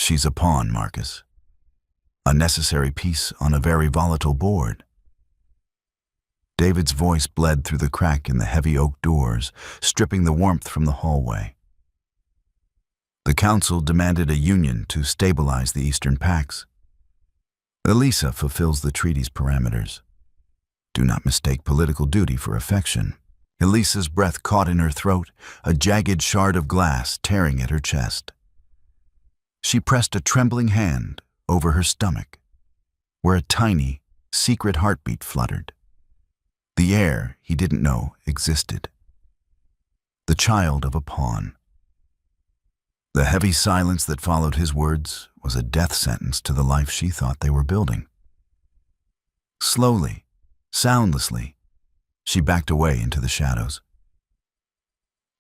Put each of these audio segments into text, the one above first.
She's a pawn, Marcus. A necessary piece on a very volatile board. David's voice bled through the crack in the heavy oak doors, stripping the warmth from the hallway. The council demanded a union to stabilize the Eastern Pax. Elisa fulfills the treaty's parameters. Do not mistake political duty for affection. Elisa's breath caught in her throat, a jagged shard of glass tearing at her chest. She pressed a trembling hand over her stomach, where a tiny, secret heartbeat fluttered. The heir he didn't know existed. The child of a pawn. The heavy silence that followed his words was a death sentence to the life she thought they were building. Slowly, soundlessly, she backed away into the shadows.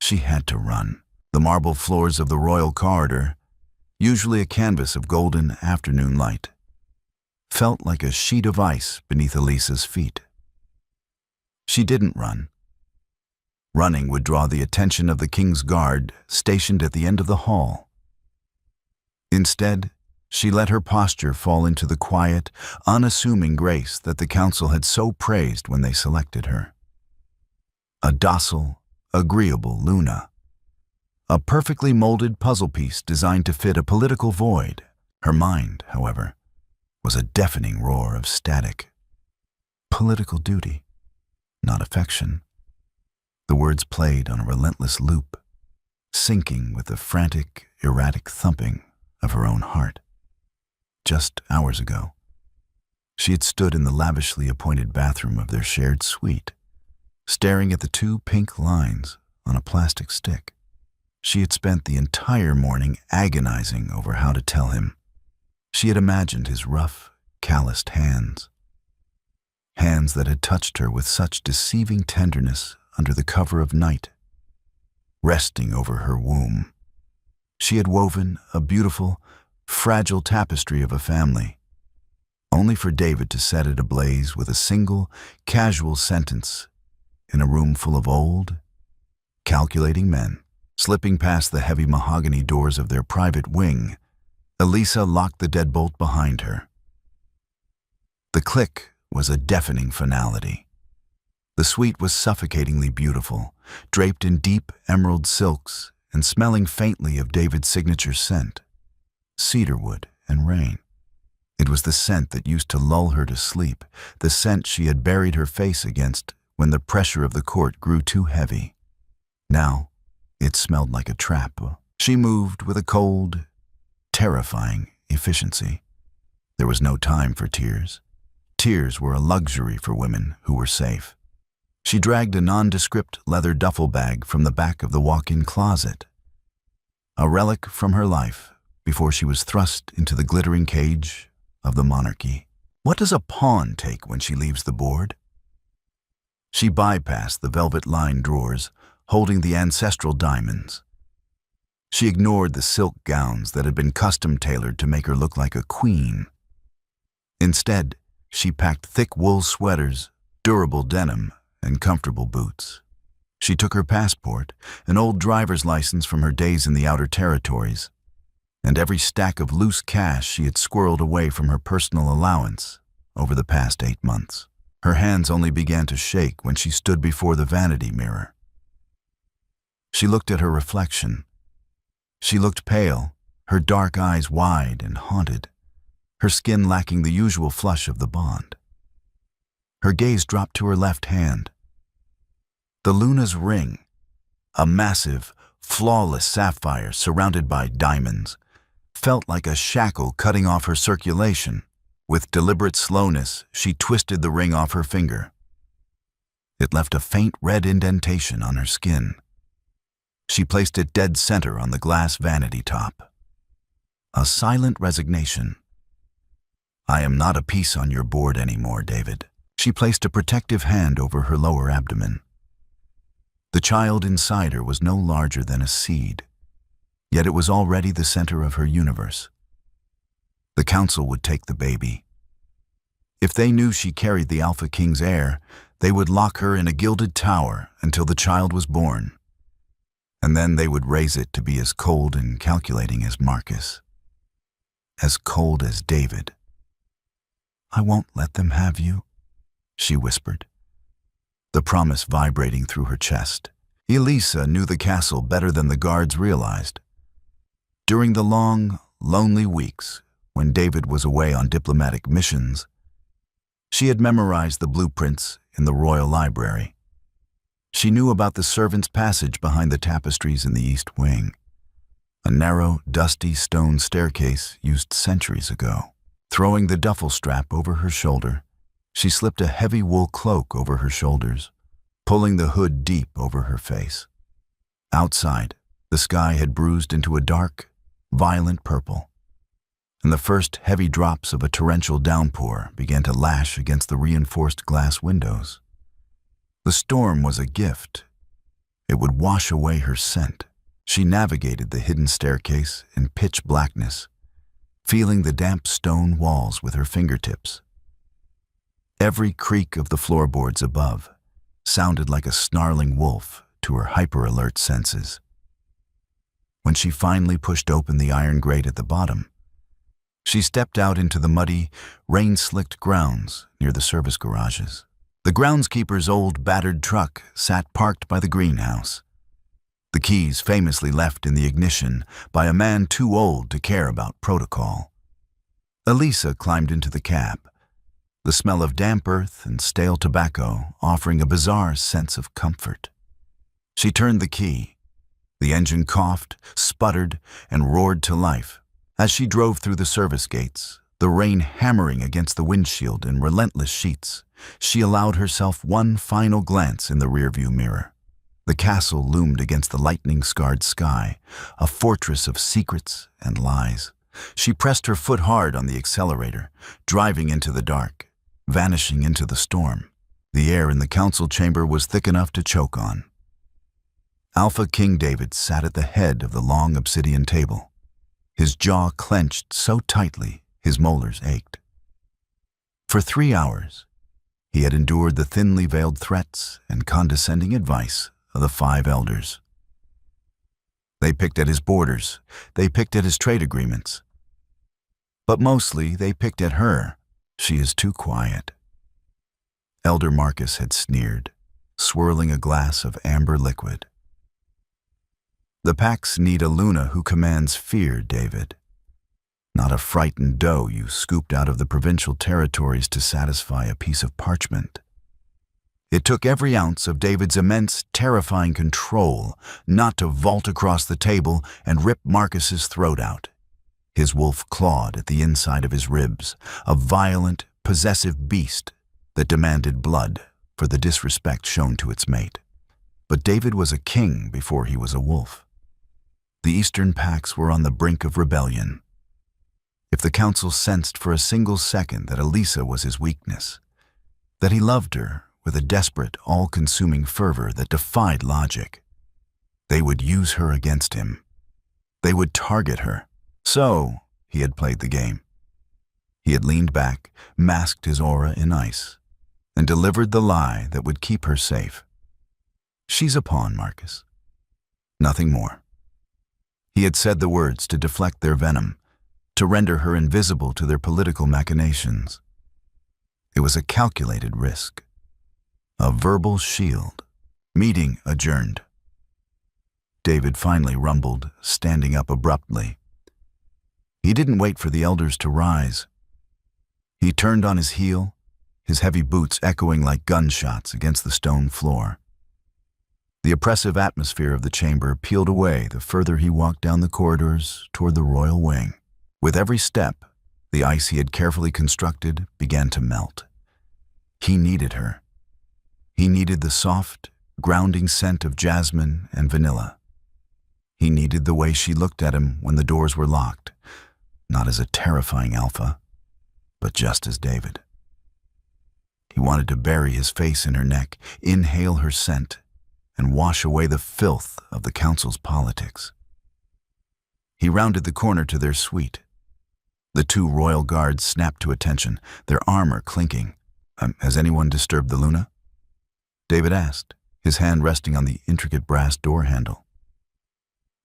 She had to run. The marble floors of the royal corridor, usually a canvas of golden afternoon light, felt like a sheet of ice beneath Elisa's feet. She didn't run. Running would draw the attention of the king's guard stationed at the end of the hall. Instead, she let her posture fall into the quiet, unassuming grace that the council had so praised when they selected her. A docile, agreeable Luna. A perfectly molded puzzle piece designed to fit a political void. Her mind, however, was a deafening roar of static. Political duty, not affection. The words played on a relentless loop, syncing with the frantic, erratic thumping of her own heart. Just hours ago, she had stood in the lavishly appointed bathroom of their shared suite, staring at the two pink lines on a plastic stick. She had spent the entire morning agonizing over how to tell him. She had imagined his rough, calloused hands. Hands that had touched her with such deceiving tenderness under the cover of night, resting over her womb. She had woven a beautiful, fragile tapestry of a family, only for David to set it ablaze with a single, casual sentence in a room full of old, calculating men. Slipping past the heavy mahogany doors of their private wing, Elisa locked the deadbolt behind her. The click was a deafening finality. The suite was suffocatingly beautiful, draped in deep emerald silks and smelling faintly of David's signature scent, cedarwood and rain. It was the scent that used to lull her to sleep, the scent she had buried her face against when the pressure of the court grew too heavy. Now, it smelled like a trap. She moved with a cold, terrifying efficiency. There was no time for tears. Tears were a luxury for women who were safe. She dragged a nondescript leather duffel bag from the back of the walk-in closet, a relic from her life before she was thrust into the glittering cage of the monarchy. What does a pawn take when she leaves the board? She bypassed the velvet-lined drawers, holding the ancestral diamonds. She ignored the silk gowns that had been custom-tailored to make her look like a queen. Instead, she packed thick wool sweaters, durable denim, and comfortable boots. She took her passport, an old driver's license from her days in the outer territories, and every stack of loose cash she had squirreled away from her personal allowance over the past 8 months. Her hands only began to shake when she stood before the vanity mirror. She looked at her reflection. She looked pale, her dark eyes wide and haunted, her skin lacking the usual flush of the bond. Her gaze dropped to her left hand. The Luna's ring, a massive, flawless sapphire surrounded by diamonds, felt like a shackle cutting off her circulation. With deliberate slowness, she twisted the ring off her finger. It left a faint red indentation on her skin. She placed it dead center on the glass vanity top. A silent resignation. I am not a piece on your board anymore, David. She placed a protective hand over her lower abdomen. The child inside her was no larger than a seed, yet it was already the center of her universe. The council would take the baby. If they knew she carried the Alpha King's heir, they would lock her in a gilded tower until the child was born. And then they would raise it to be as cold and calculating as Marcus. as cold as David. "I won't let them have you," she whispered, the promise vibrating through her chest. Elisa knew the castle better than the guards realized. During the long, lonely weeks when David was away on diplomatic missions, she had memorized the blueprints in the royal library. She knew about the servants' passage behind the tapestries in the East Wing, a narrow, dusty stone staircase used centuries ago. Throwing the duffel strap over her shoulder, she slipped a heavy wool cloak over her shoulders, pulling the hood deep over her face. Outside, the sky had bruised into a dark, violent purple, and the first heavy drops of a torrential downpour began to lash against the reinforced glass windows. The storm was a gift. It would wash away her scent. She navigated the hidden staircase in pitch blackness, feeling the damp stone walls with her fingertips. Every creak of the floorboards above sounded like a snarling wolf to her hyper-alert senses. When she finally pushed open the iron grate at the bottom, she stepped out into the muddy, rain-slicked grounds near the service garages. The groundskeeper's old, battered truck sat parked by the greenhouse, the keys famously left in the ignition by a man too old to care about protocol. Elisa climbed into the cab, the smell of damp earth and stale tobacco offering a bizarre sense of comfort. She turned the key. The engine coughed, sputtered, and roared to life. As she drove through the service gates, the rain hammering against the windshield in relentless sheets, she allowed herself one final glance in the rearview mirror. The castle loomed against the lightning-scarred sky, a fortress of secrets and lies. She pressed her foot hard on the accelerator, driving into the dark, vanishing into the storm. The air in the council chamber was thick enough to choke on. Alpha King David sat at the head of the long obsidian table, his jaw clenched so tightly his molars ached. For 3 hours, he had endured the thinly veiled threats and condescending advice of the 5 elders. They picked at his borders, they picked at his trade agreements. But mostly they picked at her. She is too quiet. Elder Marcus had sneered, swirling a glass of amber liquid. The packs need a Luna who commands fear, David, not a frightened doe you scooped out of the provincial territories to satisfy a piece of parchment. It took every ounce of David's immense, terrifying control not to vault across the table and rip Marcus's throat out. His wolf clawed at the inside of his ribs, a violent, possessive beast that demanded blood for the disrespect shown to its mate. But David was a king before he was a wolf. The Eastern Pacts were on the brink of rebellion. If the council sensed for a single second that Elisa was his weakness, that he loved her with a desperate, all-consuming fervor that defied logic, they would use her against him. They would target her. So, he had played the game. He had leaned back, masked his aura in ice, and delivered the lie that would keep her safe. She's a pawn, Marcus. Nothing more. He had said the words to deflect their venom, to render her invisible to their political machinations. It was a calculated risk. A verbal shield. Meeting adjourned. David finally rumbled, standing up abruptly. He didn't wait for the elders to rise. He turned on his heel, his heavy boots echoing like gunshots against the stone floor. The oppressive atmosphere of the chamber peeled away the further he walked down the corridors toward the royal wing. With every step, the ice he had carefully constructed began to melt. He needed her. He needed the soft, grounding scent of jasmine and vanilla. He needed the way she looked at him when the doors were locked, not as a terrifying alpha, but just as David. He wanted to bury his face in her neck, inhale her scent, and wash away the filth of the council's politics. He rounded the corner to their suite. The 2 royal guards snapped to attention, their armor clinking. Has anyone disturbed the Luna?" David asked, his hand resting on the intricate brass door handle.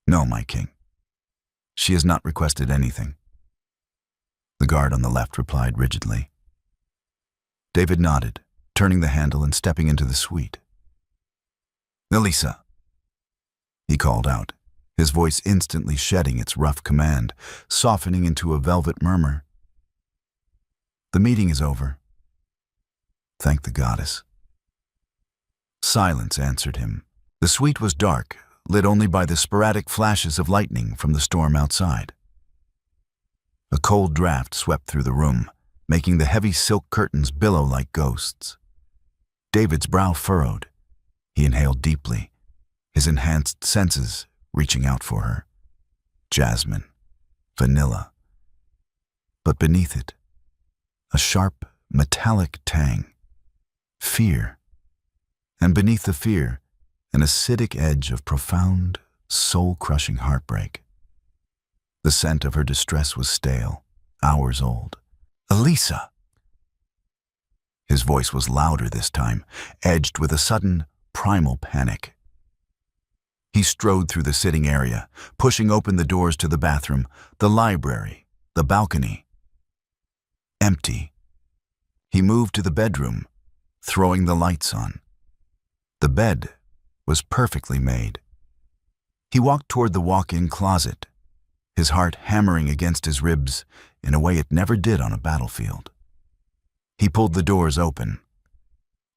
"No, my king. She has not requested anything." guard on the left replied rigidly. David nodded, turning the handle and stepping into the suite. "Elisa," he called out, his voice instantly shedding its rough command, softening into a velvet murmur. "The meeting is over. Thank the goddess." Silence answered him. The suite was dark, lit only by the sporadic flashes of lightning from the storm outside. A cold draft swept through the room, making the heavy silk curtains billow like ghosts. David's brow furrowed. He inhaled deeply, his enhanced senses reaching out for her. Jasmine, vanilla. But beneath it, a sharp, metallic tang. Fear. And beneath the fear, an acidic edge of profound, soul-crushing heartbreak. The scent of her distress was stale, hours old. "Elisa!" His voice was louder this time, edged with a sudden, primal panic. He strode through the sitting area, pushing open the doors to the bathroom, the library, the balcony. Empty. He moved to the bedroom, throwing the lights on. The bed was perfectly made. He walked toward the walk-in closet, his heart hammering against his ribs in a way it never did on a battlefield. He pulled the doors open.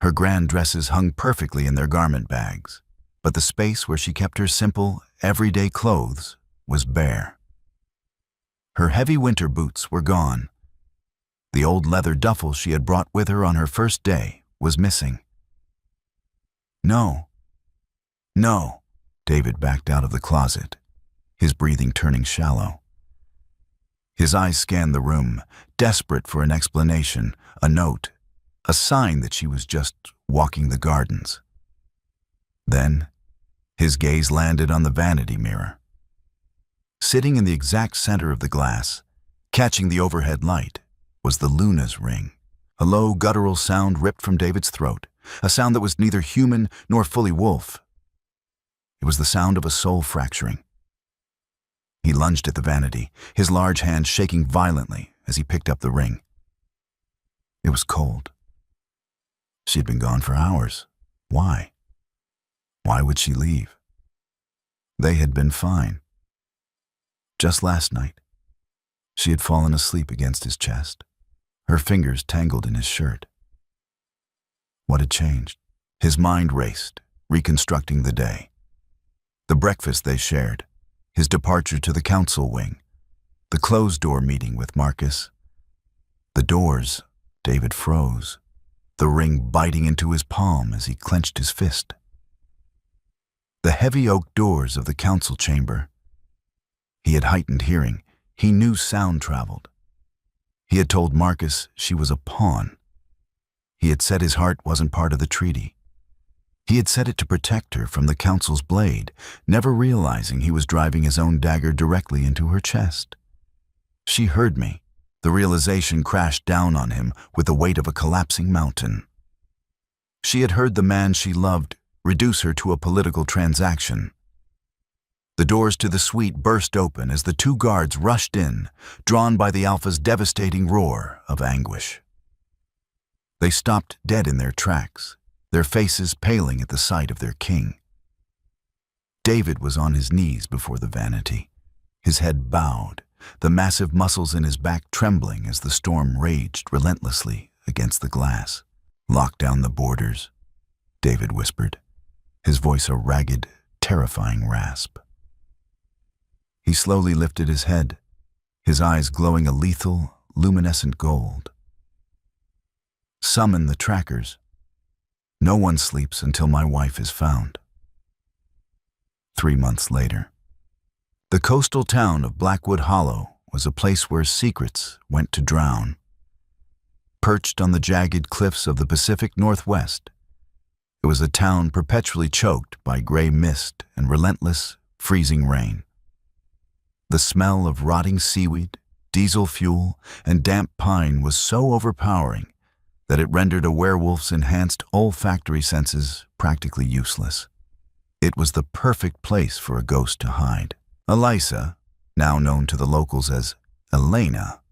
Her grand dresses hung perfectly in their garment bags, but the space where she kept her simple, everyday clothes was bare. Her heavy winter boots were gone. The old leather duffel she had brought with her on her first day was missing. "No. No." David backed out of the closet, his breathing turning shallow. His eyes scanned the room, desperate for an explanation, a note, a sign that she was just walking the gardens. Then, his gaze landed on the vanity mirror. Sitting in the exact center of the glass, catching the overhead light, was the Luna's ring. A low, guttural sound ripped from David's throat, a sound that was neither human nor fully wolf. It was the sound of a soul fracturing. He lunged at the vanity, his large hand shaking violently as he picked up the ring. It was cold. She'd been gone for hours. Why? Why would she leave? They had been fine. Just last night, she had fallen asleep against his chest, her fingers tangled in his shirt. What had changed? His mind raced, reconstructing the day. The breakfast they shared, his departure to the council wing, the closed-door meeting with Marcus. The doors, David froze, the ring biting into his palm as he clenched his fist. The heavy oak doors of the council chamber. He had heightened hearing. He knew sound traveled. He had told Marcus she was a pawn. He had said his heart wasn't part of the treaty. He had said it to protect her from the council's blade, never realizing he was driving his own dagger directly into her chest. She heard me. The realization crashed down on him with the weight of a collapsing mountain. She had heard the man she loved reduce her to a political transaction. The doors to the suite burst open as the two guards rushed in, drawn by the Alpha's devastating roar of anguish. They stopped dead in their tracks, their faces paling at the sight of their king. David was on his knees before the vanity, his head bowed, the massive muscles in his back trembling as the storm raged relentlessly against the glass. "Lock down the borders," David whispered, his voice a ragged, terrifying rasp. He slowly lifted his head, his eyes glowing a lethal, luminescent gold. "Summon the trackers. No one sleeps until my wife is found." 3 months later. The coastal town of Blackwood Hollow was a place where secrets went to drown. Perched on the jagged cliffs of the Pacific Northwest, it was a town perpetually choked by gray mist and relentless, freezing rain. The smell of rotting seaweed, diesel fuel, and damp pine was so overpowering that it rendered a werewolf's enhanced olfactory senses practically useless. It was the perfect place for a ghost to hide. Elisa, now known to the locals as Elena,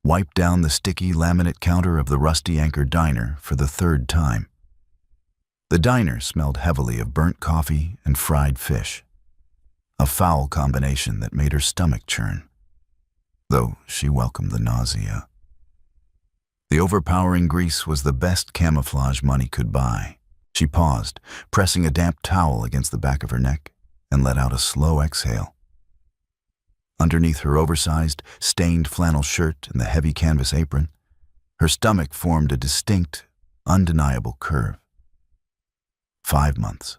wiped down the sticky laminate counter of the rusty Anchor diner for the third time. The diner smelled heavily of burnt coffee and fried fish, a foul combination that made her stomach churn, though she welcomed the nausea. The overpowering grease was the best camouflage money could buy. She paused, pressing a damp towel against the back of her neck, and let out a slow exhale. Underneath her oversized, stained flannel shirt and the heavy canvas apron, her stomach formed a distinct, undeniable curve. 5 months.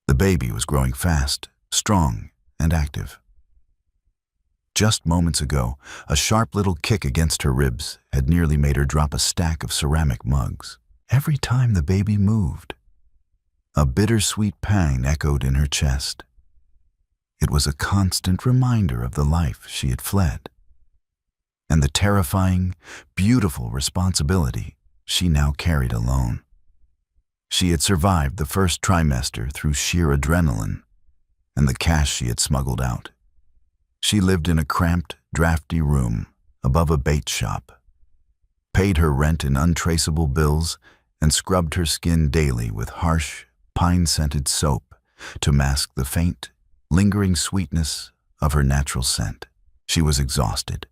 The baby was growing fast, strong, and active. Just moments ago, a sharp little kick against her ribs had nearly made her drop a stack of ceramic mugs. Every time the baby moved, a bittersweet pang echoed in her chest. It was a constant reminder of the life she had fled, and the terrifying, beautiful responsibility she now carried alone. She had survived the first trimester through sheer adrenaline and the cash she had smuggled out. She lived in a cramped, drafty room above a bait shop, paid her rent in untraceable bills, and scrubbed her skin daily with harsh, pine-scented soap to mask the faint, lingering sweetness of her natural scent. She was exhausted,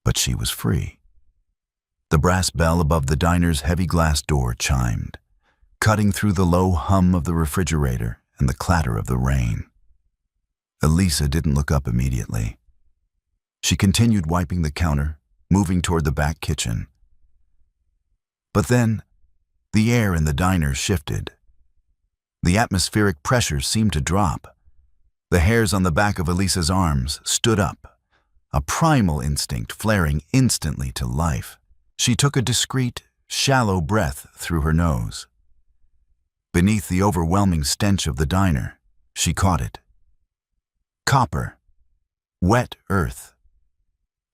but she was free. The brass bell above the diner's heavy glass door chimed, cutting through the low hum of the refrigerator and the clatter of the rain. Elisa didn't look up immediately. She continued wiping the counter, moving toward the back kitchen. But then, the air in the diner shifted. The atmospheric pressure seemed to drop. The hairs on the back of Elisa's arms stood up, a primal instinct flaring instantly to life. She took a discreet, shallow breath through her nose. Beneath the overwhelming stench of the diner, she caught it. Copper, wet earth,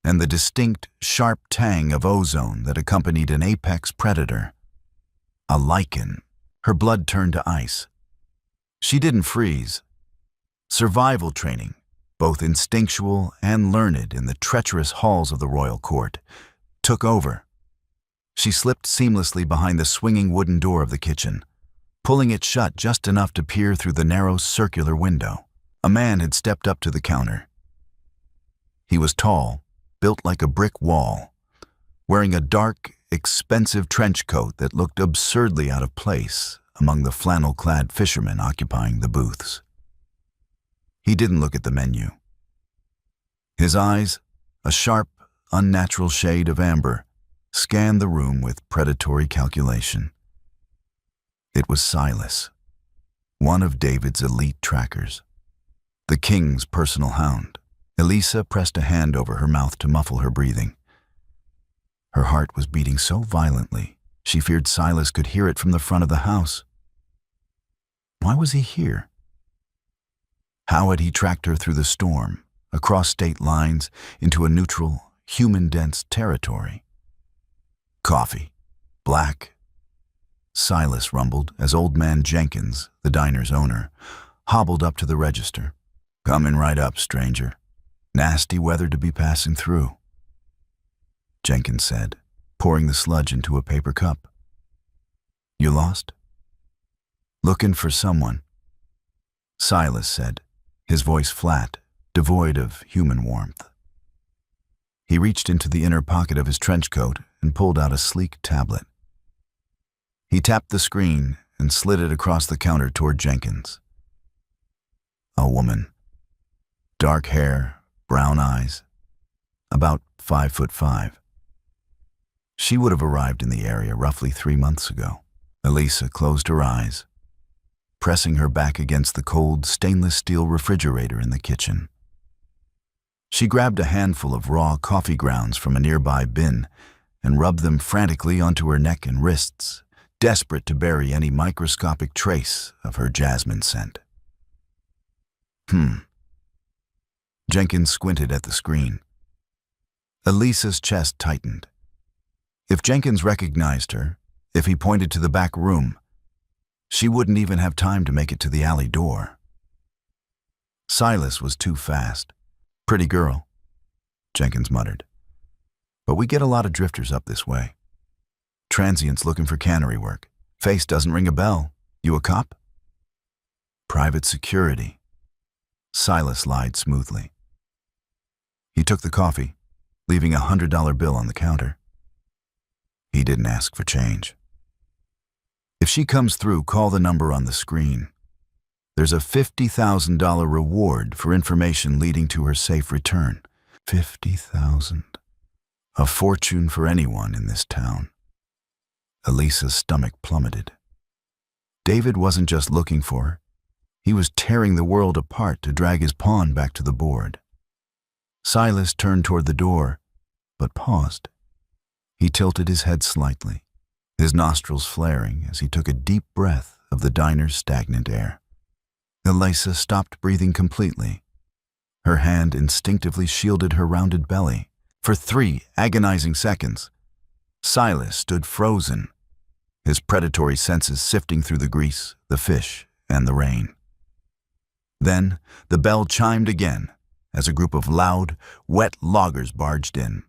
and the distinct, sharp tang of ozone that accompanied an apex predator. A lichen. Her blood turned to ice. She didn't freeze. Survival training, both instinctual and learned in the treacherous halls of the royal court, took over. She slipped seamlessly behind the swinging wooden door of the kitchen, pulling it shut just enough to peer through the narrow circular window. A man had stepped up to the counter. He was tall, built like a brick wall, wearing a dark, expensive trench coat that looked absurdly out of place among the flannel-clad fishermen occupying the booths. He didn't look at the menu. His eyes, a sharp, unnatural shade of amber, scanned the room with predatory calculation. It was Silas, one of David's elite trackers, the king's personal hound. Elisa pressed a hand over her mouth to muffle her breathing. Her heart was beating so violently, she feared Silas could hear it from the front of the house. Why was he here? How had he tracked her through the storm, across state lines, into a neutral, human-dense territory? Coffee. Black. Silas rumbled as Old Man Jenkins, the diner's owner, hobbled up to the register. "Coming right up, stranger. Nasty weather to be passing through," Jenkins said, pouring the sludge into a paper cup. "You lost?" "Looking for someone," Silas said, his voice flat, devoid of human warmth. He reached into the inner pocket of his trench coat and pulled out a sleek tablet. He tapped the screen and slid it across the counter toward Jenkins. A woman. Dark hair, brown eyes, about 5'5". She would have arrived in the area roughly 3 months ago. Elisa closed her eyes, pressing her back against the cold stainless steel refrigerator in the kitchen. She grabbed a handful of raw coffee grounds from a nearby bin and rubbed them frantically onto her neck and wrists, desperate to bury any microscopic trace of her jasmine scent. Jenkins squinted at the screen. Elisa's chest tightened. If Jenkins recognized her, if he pointed to the back room, she wouldn't even have time to make it to the alley door. Silas was too fast. "Pretty girl," Jenkins muttered. but we get a lot of drifters up this way. Transients looking for cannery work. Face doesn't ring a bell. You a cop? Private security. Silas lied smoothly. He took the coffee, leaving a $100 bill on the counter. He didn't ask for change. If she comes through, call the number on the screen. There's a $50,000 reward for information leading to her safe return. $50,000. A fortune for anyone in this town. Elisa's stomach plummeted. David wasn't just looking for her. He was tearing the world apart to drag his pawn back to the board. Silas turned toward the door, but paused. He tilted his head slightly, his nostrils flaring as he took a deep breath of the diner's stagnant air. Elisa stopped breathing completely. Her hand instinctively shielded her rounded belly. For 3 agonizing seconds, Silas stood frozen, his predatory senses sifting through the grease, the fish, and the rain. Then the bell chimed again as a group of loud, wet loggers barged in,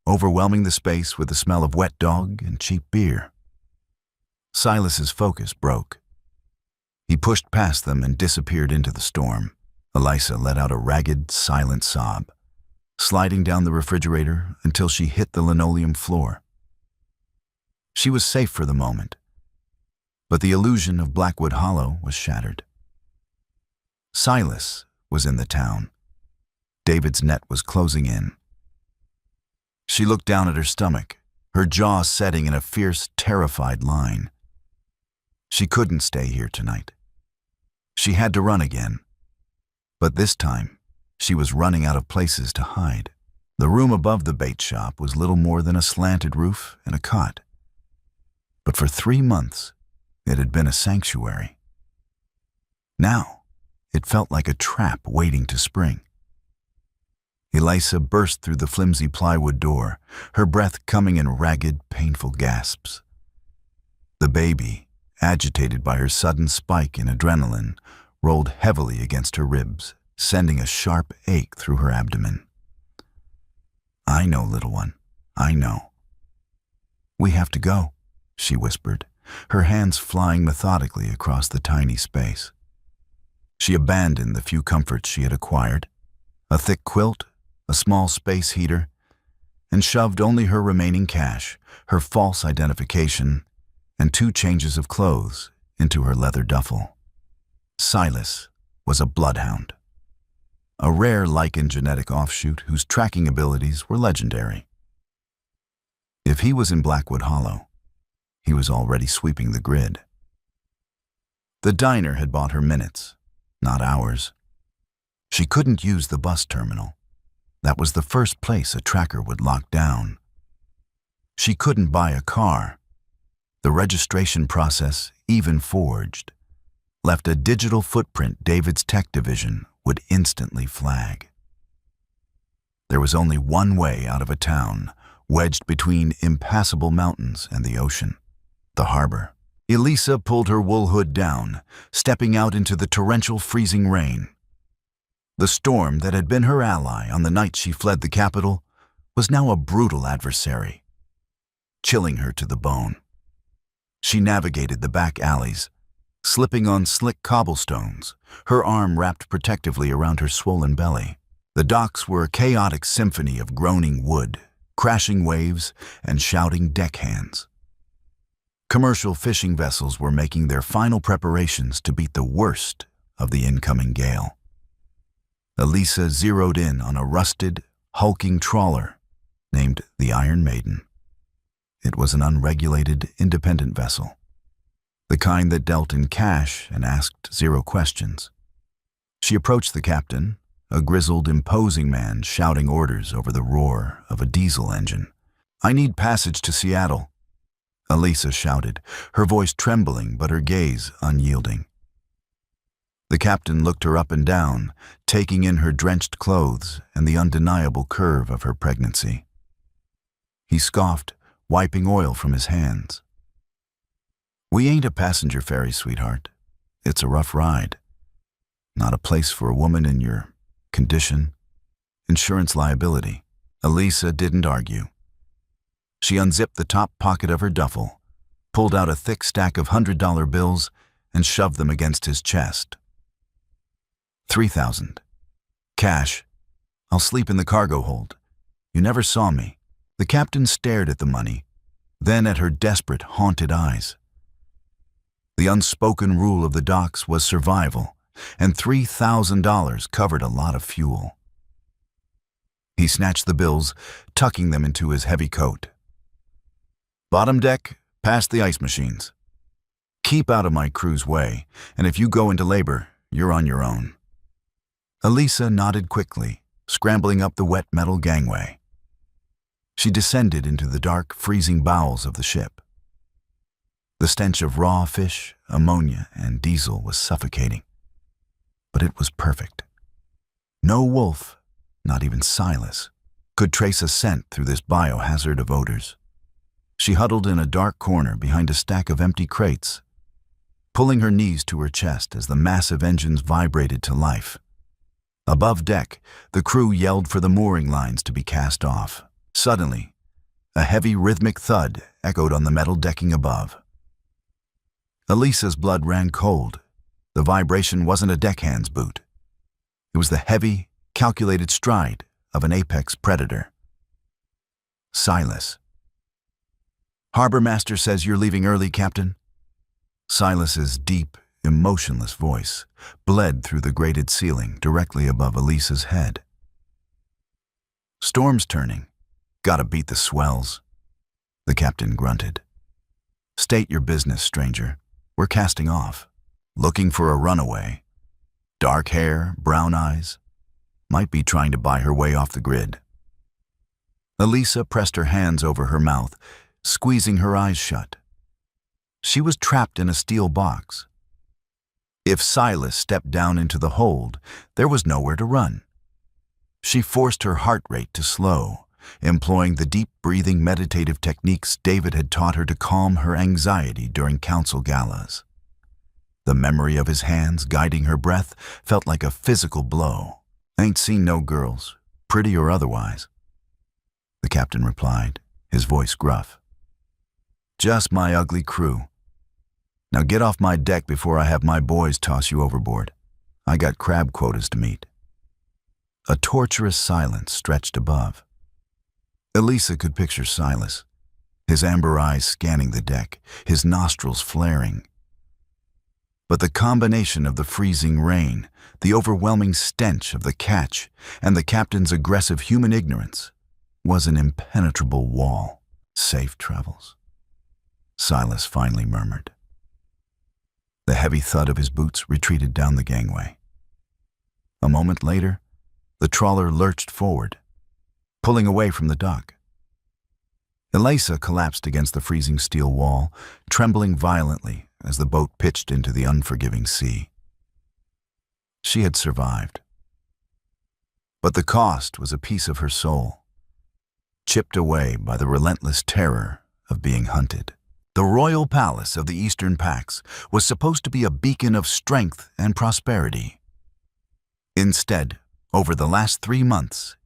overwhelming the space with the smell of wet dog and cheap beer. Silas's focus broke. He pushed past them and disappeared into the storm. Elisa let out a ragged, silent sob, sliding down the refrigerator until she hit the linoleum floor. She was safe for the moment, but the illusion of Blackwood Hollow was shattered. Silas was in the town. David's net was closing in. She looked down at her stomach, her jaw setting in a fierce, terrified line. She couldn't stay here tonight. She had to run again. But this time, she was running out of places to hide. The room above the bait shop was little more than a slanted roof and a cot. But for 3 months, it had been a sanctuary. Now, it felt like a trap waiting to spring. Elisa burst through the flimsy plywood door, her breath coming in ragged, painful gasps. The baby, agitated by her sudden spike in adrenaline, rolled heavily against her ribs, sending a sharp ache through her abdomen. "I know, little one, I know." "We have to go," she whispered, her hands flying methodically across the tiny space. She abandoned the few comforts she had acquired, a thick quilt, a small space heater, and shoved only her remaining cash, her false identification, and 2 changes of clothes into her leather duffel. Silas was a bloodhound, a rare lichen genetic offshoot whose tracking abilities were legendary. If he was in Blackwood Hollow, he was already sweeping the grid. The diner had bought her minutes, not hours. She couldn't use the bus terminal. That was the first place a tracker would lock down. She couldn't buy a car. The registration process, even forged, left a digital footprint David's tech division would instantly flag. There was only one way out of a town, wedged between impassable mountains and the ocean, the harbor. Elisa pulled her wool hood down, stepping out into the torrential freezing rain. The storm that had been her ally on the night she fled the capital was now a brutal adversary, chilling her to the bone. She navigated the back alleys, slipping on slick cobblestones, her arm wrapped protectively around her swollen belly. The docks were a chaotic symphony of groaning wood, crashing waves, and shouting deckhands. Commercial fishing vessels were making their final preparations to beat the worst of the incoming gale. Elisa zeroed in on a rusted, hulking trawler named the Iron Maiden. It was an unregulated, independent vessel, the kind that dealt in cash and asked 0 questions. She approached the captain, a grizzled, imposing man shouting orders over the roar of a diesel engine. "I need passage to Seattle," Elisa shouted, her voice trembling but her gaze unyielding. The captain looked her up and down, taking in her drenched clothes and the undeniable curve of her pregnancy. He scoffed, wiping oil from his hands. "We ain't a passenger ferry, sweetheart. It's a rough ride. Not a place for a woman in your condition. Insurance liability." Elisa didn't argue. She unzipped the top pocket of her duffel, pulled out a thick stack of $100 bills, and shoved them against his chest. 3,000. Cash. I'll sleep in the cargo hold. You never saw me. The captain stared at the money, then at her desperate, haunted eyes. The unspoken rule of the docks was survival, and $3,000 covered a lot of fuel. He snatched the bills, tucking them into his heavy coat. Bottom deck, past the ice machines. Keep out of my crew's way, and if you go into labor, you're on your own. Elisa nodded quickly, scrambling up the wet metal gangway. She descended into the dark, freezing bowels of the ship. The stench of raw fish, ammonia, and diesel was suffocating. But it was perfect. No wolf, not even Silas, could trace a scent through this biohazard of odors. She huddled in a dark corner behind a stack of empty crates, pulling her knees to her chest as the massive engines vibrated to life. Above deck, the crew yelled for the mooring lines to be cast off. Suddenly, a heavy rhythmic thud echoed on the metal decking above. Elisa's blood ran cold. The vibration wasn't a deckhand's boot. It was the heavy, calculated stride of an apex predator. Silas. Harbor Master says you're leaving early, Captain. Silas's deep, emotionless voice bled through the grated ceiling directly above Elisa's head. Storm's turning. Gotta beat the swells. The captain grunted. State your business, stranger. We're casting off. Looking for a runaway. Dark hair, brown eyes. Might be trying to buy her way off the grid. Elisa pressed her hands over her mouth, squeezing her eyes shut. She was trapped in a steel box. If Silas stepped down into the hold, there was nowhere to run. She forced her heart rate to slow, employing the deep breathing meditative techniques David had taught her to calm her anxiety during council galas. The memory of his hands guiding her breath felt like a physical blow. Ain't seen no girls, pretty or otherwise. The captain replied, his voice gruff. Just my ugly crew. Now get off my deck before I have my boys toss you overboard. I got crab quotas to meet. A torturous silence stretched above. Elisa could picture Silas, his amber eyes scanning the deck, his nostrils flaring. But the combination of the freezing rain, the overwhelming stench of the catch, and the captain's aggressive human ignorance was an impenetrable wall. Safe travels, Silas finally murmured. The heavy thud of his boots retreated down the gangway. A moment later, the trawler lurched forward, pulling away from the dock. Elisa collapsed against the freezing steel wall, trembling violently as the boat pitched into the unforgiving sea. She had survived. But the cost was a piece of her soul, chipped away by the relentless terror of being hunted. The royal palace of the Eastern Pax was supposed to be a beacon of strength and prosperity. Instead, over the last 3 months,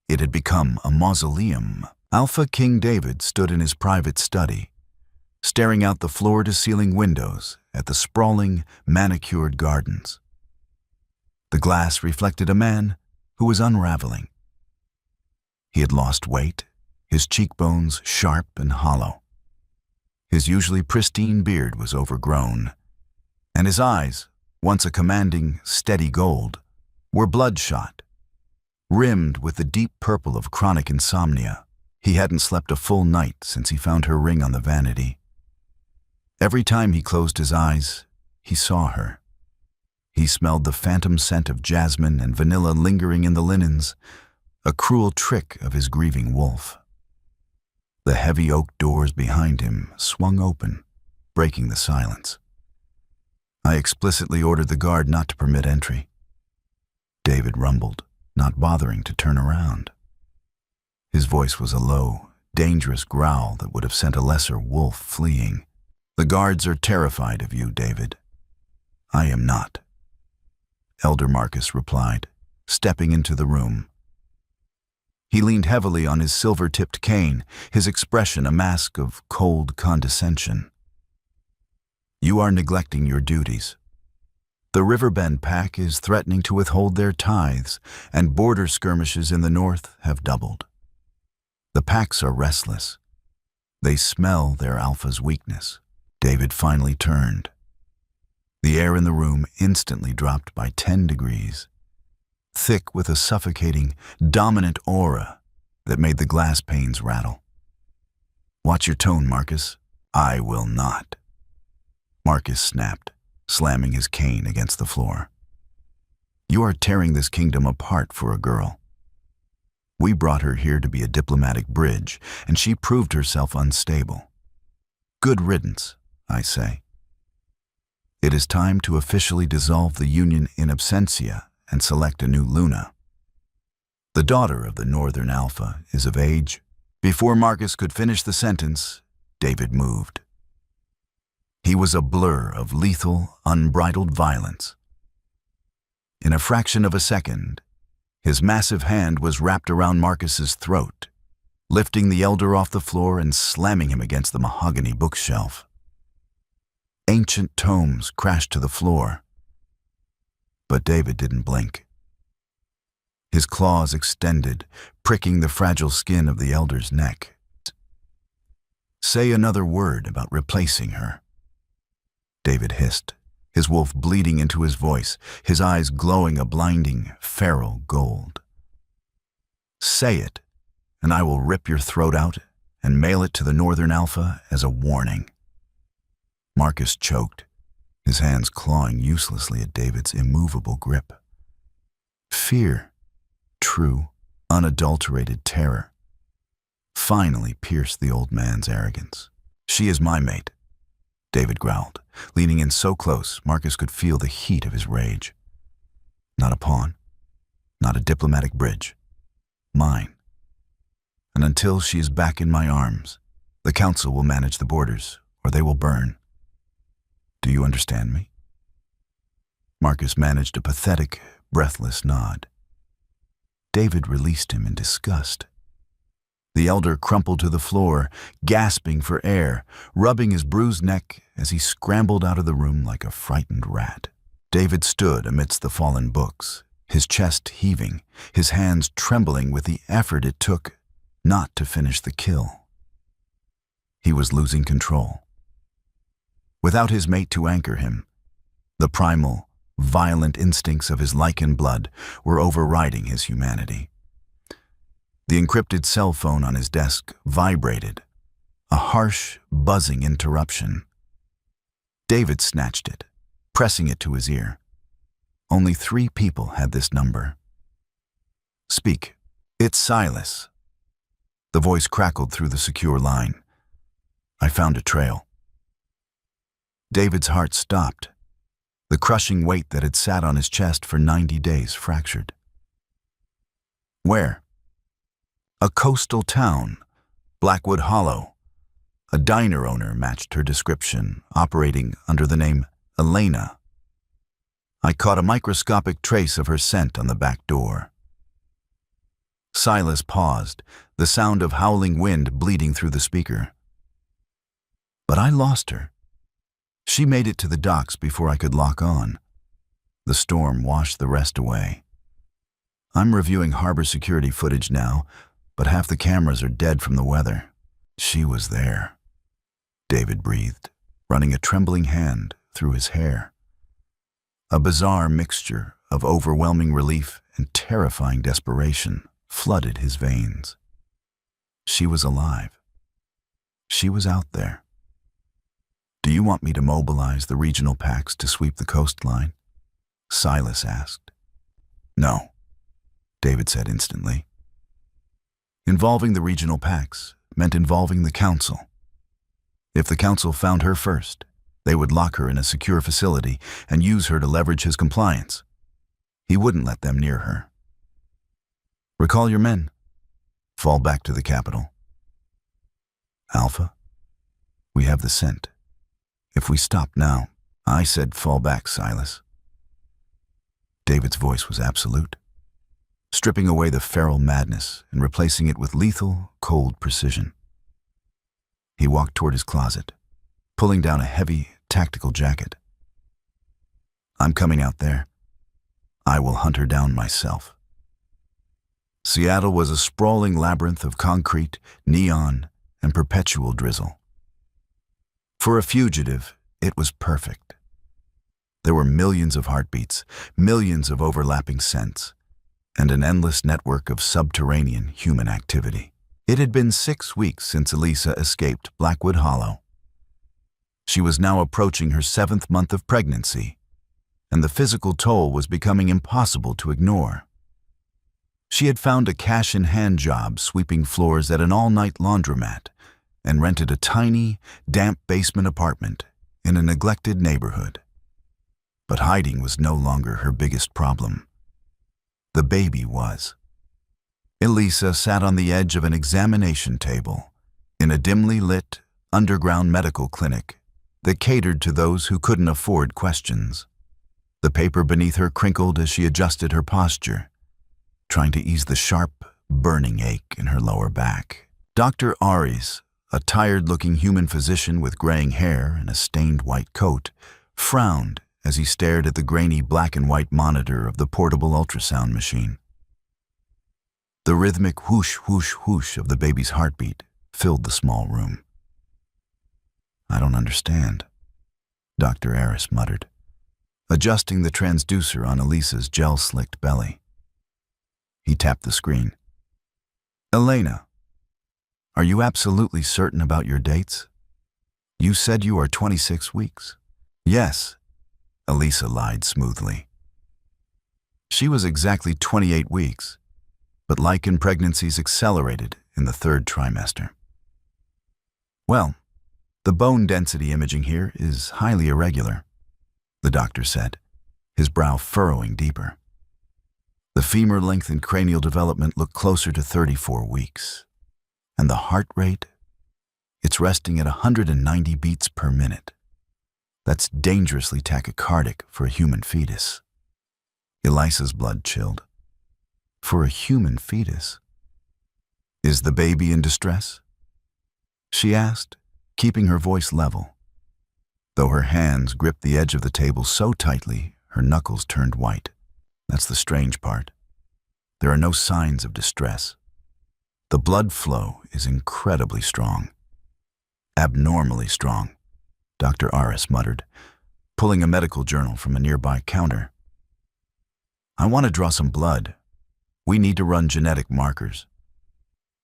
it had become a mausoleum. Alpha King David stood in his private study, staring out the floor-to-ceiling windows at the sprawling, manicured gardens. The glass reflected a man who was unraveling. He had lost weight, his cheekbones sharp and hollow. His usually pristine beard was overgrown, and his eyes, once a commanding, steady gold, were bloodshot, rimmed with the deep purple of chronic insomnia. He hadn't slept a full night since he found her ring on the vanity. Every time he closed his eyes, he saw her. He smelled the phantom scent of jasmine and vanilla lingering in the linens, a cruel trick of his grieving wolf. The heavy oak doors behind him swung open, breaking the silence. I explicitly ordered the guard not to permit entry. David rumbled, not bothering to turn around. His voice was a low, dangerous growl that would have sent a lesser wolf fleeing. The guards are terrified of you, David. I am not. Elder Marcus replied, stepping into the room. He leaned heavily on his silver-tipped cane, his expression a mask of cold condescension. You are neglecting your duties. The Riverbend Pack is threatening to withhold their tithes, and border skirmishes in the north have doubled. The packs are restless. They smell their alpha's weakness. David finally turned. The air in the room instantly dropped by 10 degrees, thick with a suffocating, dominant aura that made the glass panes rattle. Watch your tone, Marcus. I will not. Marcus snapped, slamming his cane against the floor. You are tearing this kingdom apart for a girl. We brought her here to be a diplomatic bridge, and she proved herself unstable. Good riddance, I say. It is time to officially dissolve the union in absentia and select a new Luna. The daughter of the Northern Alpha is of age. Before Marcus could finish the sentence, David moved. He was a blur of lethal, unbridled violence. In a fraction of a second, his massive hand was wrapped around Marcus's throat, lifting the elder off the floor and slamming him against the mahogany bookshelf. Ancient tomes crashed to the floor, but David didn't blink. His claws extended, pricking the fragile skin of the elder's neck. Say another word about replacing her, David hissed, his wolf bleeding into his voice, his eyes glowing a blinding, feral gold. Say it, and I will rip your throat out and mail it to the Northern Alpha as a warning. Marcus choked, his hands clawing uselessly at David's immovable grip. Fear, true, unadulterated terror, finally pierced the old man's arrogance. She is my mate, David growled, leaning in so close Marcus could feel the heat of his rage. Not a pawn, not a diplomatic bridge. Mine. And until she is back in my arms, the council will manage the borders, or they will burn. Do you understand me? Marcus managed a pathetic, breathless nod. David released him in disgust. The elder crumpled to the floor, gasping for air, rubbing his bruised neck as he scrambled out of the room like a frightened rat. David stood amidst the fallen books, his chest heaving, his hands trembling with the effort it took not to finish the kill. He was losing control. Without his mate to anchor him, the primal, violent instincts of his lichen blood were overriding his humanity. The encrypted cell phone on his desk vibrated, a harsh, buzzing interruption. David snatched it, pressing it to his ear. Only 3 people had this number. Speak. It's Silas. The voice crackled through the secure line. I found a trail. David's heart stopped. The crushing weight that had sat on his chest for 90 days fractured. Where? A coastal town, Blackwood Hollow. A diner owner matched her description, operating under the name Elena. I caught a microscopic trace of her scent on the back door. Silas paused, the sound of howling wind bleeding through the speaker. But I lost her. She made it to the docks before I could lock on. The storm washed the rest away. I'm reviewing harbor security footage now, but half the cameras are dead from the weather. She was there. David breathed, running a trembling hand through his hair. A bizarre mixture of overwhelming relief and terrifying desperation flooded his veins. She was alive. She was out there. Do you want me to mobilize the regional packs to sweep the coastline? Silas asked. No, David said instantly. Involving the regional packs meant involving the council. If the council found her first, they would lock her in a secure facility and use her to leverage his compliance. He wouldn't let them near her. Recall your men. Fall back to the capital. Alpha, we have the scent. If we stop now, I said fall back, Silas. David's voice was absolute. stripping away the feral madness and replacing it with lethal, cold precision. He walked toward his closet, pulling down a heavy, tactical jacket. "I'm coming out there. I will hunt her down myself." Seattle was a sprawling labyrinth of concrete, neon, and perpetual drizzle. For a fugitive, it was perfect. There were millions of heartbeats, millions of overlapping scents, and an endless network of subterranean human activity. It had been 6 weeks since Elisa escaped Blackwood Hollow. She was now approaching her 7th month of pregnancy, and the physical toll was becoming impossible to ignore. She had found a cash-in-hand job sweeping floors at an all-night laundromat and rented a tiny, damp basement apartment in a neglected neighborhood. But hiding was no longer her biggest problem. The baby was. Elisa sat on the edge of an examination table in a dimly lit, underground medical clinic that catered to those who couldn't afford questions. The paper beneath her crinkled as she adjusted her posture, trying to ease the sharp, burning ache in her lower back. Dr. Aries, a tired-looking human physician with graying hair and a stained white coat, frowned as he stared at the grainy black and white monitor of the portable ultrasound machine. The rhythmic whoosh, whoosh, whoosh of the baby's heartbeat filled the small room. "I don't understand," Dr. Aris muttered, adjusting the transducer on Elisa's gel-slicked belly. He tapped the screen. "Elena, are you absolutely certain about your dates? You said you are 26 weeks. "Yes," Elisa lied smoothly. She was exactly 28 weeks, but lichen pregnancies accelerated in the 3rd trimester. "Well, the bone density imaging here is highly irregular," the doctor said, his brow furrowing deeper. The femur-lengthened cranial development looked closer to 34 weeks. And the heart rate? It's resting at 190 beats per minute. That's dangerously tachycardic for a human fetus. Elisa's blood chilled. For a human fetus? "Is the baby in distress?" she asked, keeping her voice level, though her hands gripped the edge of the table so tightly her knuckles turned white. That's the strange part. There are no signs of distress. The blood flow is incredibly strong. "Abnormally strong," Dr. Aris muttered, pulling a medical journal from a nearby counter. "I want to draw some blood. We need to run genetic markers.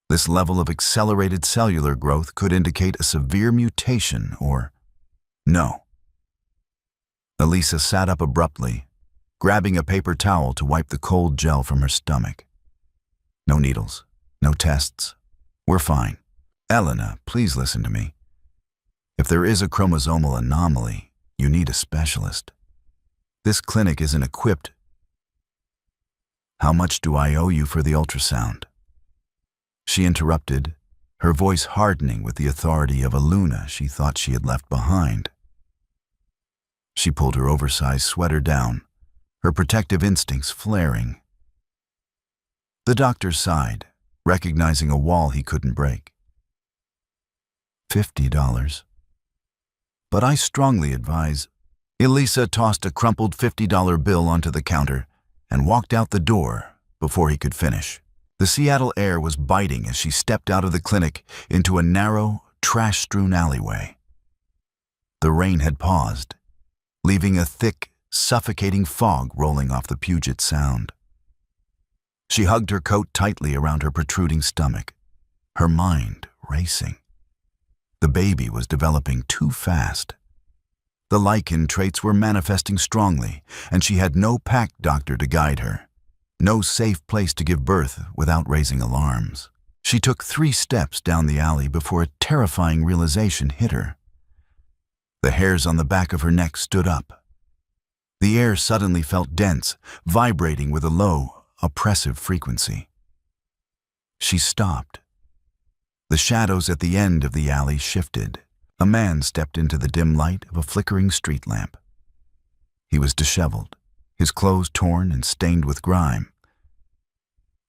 This level of accelerated cellular growth could indicate a severe mutation or..." "No." Elisa sat up abruptly, grabbing a paper towel to wipe the cold gel from her stomach. "No needles, no tests. We're fine. Elena, please listen to me. If there is a chromosomal anomaly, you need a specialist. This clinic isn't equipped." "How much do I owe you for the ultrasound?" She interrupted, her voice hardening with the authority of a Luna she thought she had left behind. She pulled her oversized sweater down, her protective instincts flaring. The doctor sighed, recognizing a wall he couldn't break. $50. But I strongly advise. Elisa tossed a crumpled $50 bill onto the counter and walked out the door before he could finish. The Seattle air was biting as she stepped out of the clinic into a narrow, trash-strewn alleyway. The rain had paused, leaving a thick, suffocating fog rolling off the Puget Sound. She hugged her coat tightly around her protruding stomach, her mind racing. The baby was developing too fast. The lichen traits were manifesting strongly, and she had no pack doctor to guide her, no safe place to give birth without raising alarms. She took 3 steps down the alley before a terrifying realization hit her. The hairs on the back of her neck stood up. The air suddenly felt dense, vibrating with a low, oppressive frequency. She stopped. The shadows at the end of the alley shifted. A man stepped into the dim light of a flickering street lamp. He was disheveled, his clothes torn and stained with grime.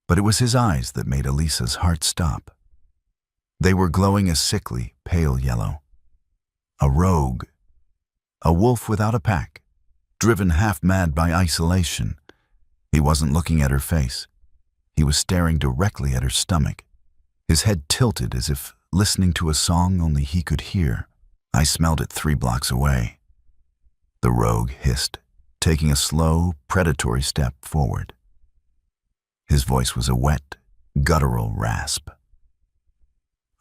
But it was his eyes that made Elisa's heart stop. They were glowing a sickly, pale yellow. A rogue. A wolf without a pack, driven half-mad by isolation. He wasn't looking at her face. He was staring directly at her stomach, his head tilted as if listening to a song only he could hear. I smelled it 3 blocks away. The rogue hissed, taking a slow, predatory step forward. His voice was a wet, guttural rasp.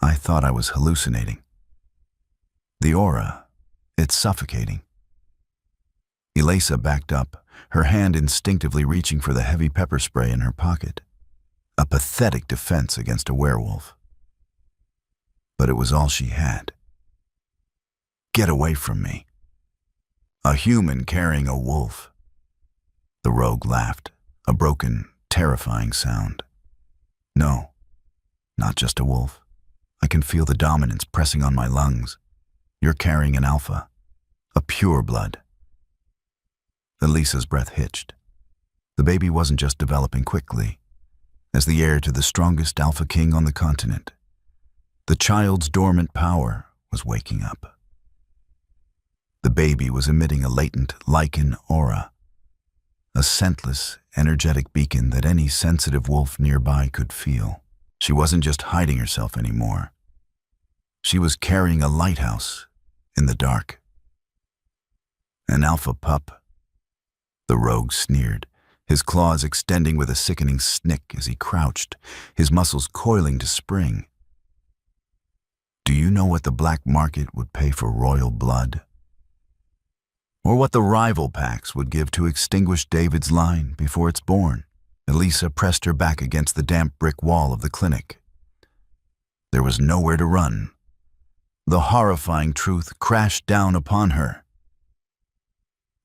I thought I was hallucinating. The aura, it's suffocating. Elisa backed up, her hand instinctively reaching for the heavy pepper spray in her pocket. A pathetic defense against a werewolf. But it was all she had. Get away from me. A human carrying a wolf. The rogue laughed, a broken, terrifying sound. No, not just a wolf. I can feel the dominance pressing on my lungs. You're carrying an alpha, a pure blood. Elisa's breath hitched. The baby wasn't just developing quickly. As the heir to the strongest alpha king on the continent, the child's dormant power was waking up. The baby was emitting a latent lichen aura, a scentless, energetic beacon that any sensitive wolf nearby could feel. She wasn't just hiding herself anymore. She was carrying a lighthouse in the dark. An alpha pup. The rogue sneered, his claws extending with a sickening snick as he crouched, his muscles coiling to spring. Do you know what the black market would pay for royal blood? Or what the rival packs would give to extinguish David's line before it's born? Elisa pressed her back against the damp brick wall of the clinic. There was nowhere to run. The horrifying truth crashed down upon her.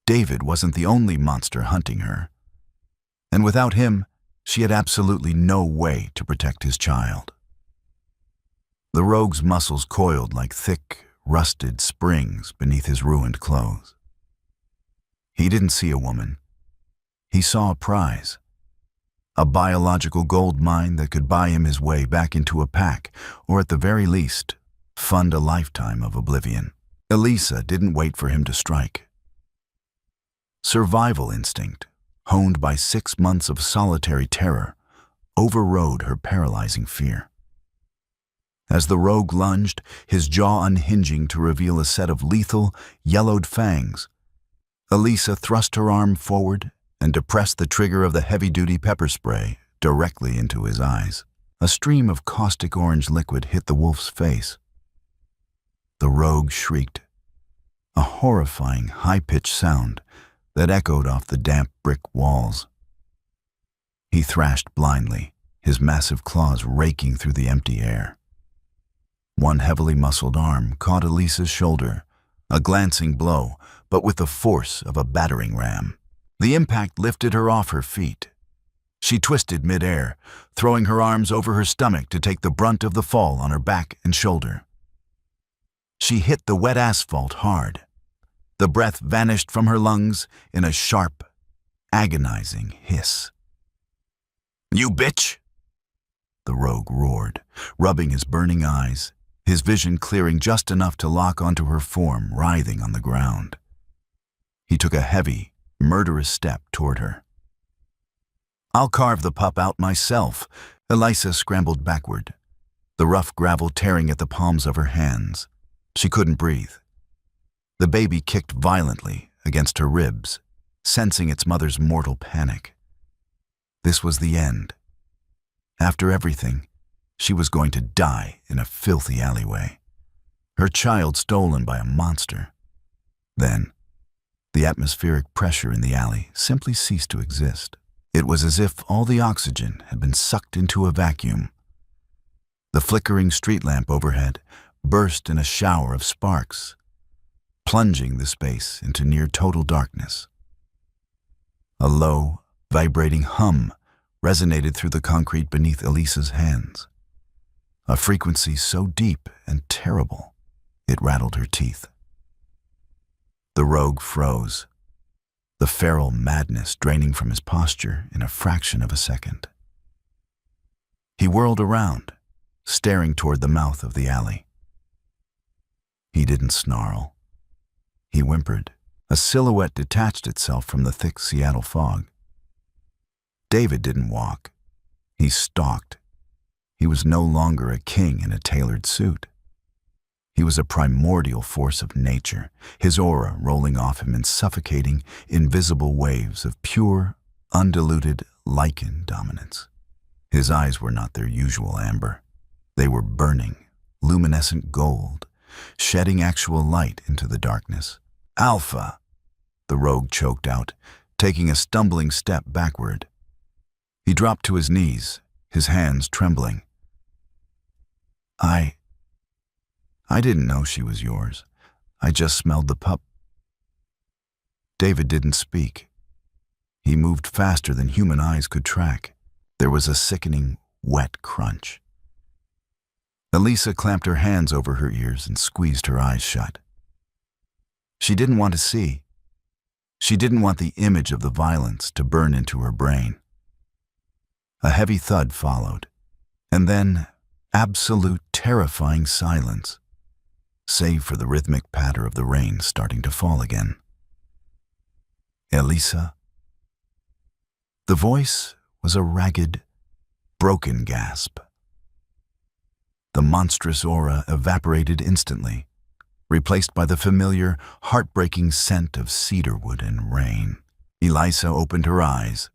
David wasn't the only monster hunting her. And without him, she had absolutely no way to protect his child. The rogue's muscles coiled like thick, rusted springs beneath his ruined clothes. He didn't see a woman. He saw a prize. A biological gold mine that could buy him his way back into a pack, or at the very least, fund a lifetime of oblivion. Elisa didn't wait for him to strike. Survival instinct, honed by 6 months of solitary terror, overrode her paralyzing fear. As the rogue lunged, his jaw unhinging to reveal a set of lethal, yellowed fangs, Elisa thrust her arm forward and depressed the trigger of the heavy-duty pepper spray directly into his eyes. A stream of caustic orange liquid hit the wolf's face. The rogue shrieked, a horrifying, high-pitched sound that echoed off the damp brick walls. He thrashed blindly, his massive claws raking through the empty air. One heavily muscled arm caught Elisa's shoulder, a glancing blow, but with the force of a battering ram. The impact lifted her off her feet. She twisted mid-air, throwing her arms over her stomach to take the brunt of the fall on her back and shoulder. She hit the wet asphalt hard. The breath vanished from her lungs in a sharp, agonizing hiss. "You bitch!" The rogue roared, rubbing his burning eyes, his vision clearing just enough to lock onto her form writhing on the ground. He took a heavy, murderous step toward her. "I'll carve the pup out myself." Elisa scrambled backward, the rough gravel tearing at the palms of her hands. She couldn't breathe. The baby kicked violently against her ribs, sensing its mother's mortal panic. This was the end. After everything, she was going to die in a filthy alleyway. Her child stolen by a monster. Then, the atmospheric pressure in the alley simply ceased to exist. It was as if all the oxygen had been sucked into a vacuum. The flickering street lamp overhead burst in a shower of sparks, plunging the space into near total darkness. A low, vibrating hum resonated through the concrete beneath Elisa's hands, a frequency so deep and terrible it rattled her teeth. The rogue froze, the feral madness draining from his posture in a fraction of a second. He whirled around, staring toward the mouth of the alley. He didn't snarl. He whimpered. A silhouette detached itself from the thick Seattle fog. David didn't walk. He stalked. He was no longer a king in a tailored suit. He was a primordial force of nature, his aura rolling off him in suffocating, invisible waves of pure, undiluted lichen dominance. His eyes were not their usual amber. They were burning, luminescent gold, shedding actual light into the darkness. "Alpha!" the rogue choked out, taking a stumbling step backward. He dropped to his knees, his hands trembling. I didn't know she was yours. I just smelled the pup." David didn't speak. He moved faster than human eyes could track. There was a sickening, wet crunch. Elisa clamped her hands over her ears and squeezed her eyes shut. She didn't want to see. She didn't want the image of the violence to burn into her brain. A heavy thud followed, and then absolute terrifying silence, save for the rhythmic patter of the rain starting to fall again. "Elisa?" The voice was a ragged, broken gasp. The monstrous aura evaporated instantly, replaced by the familiar, heartbreaking scent of cedarwood and rain. Elisa opened her eyes.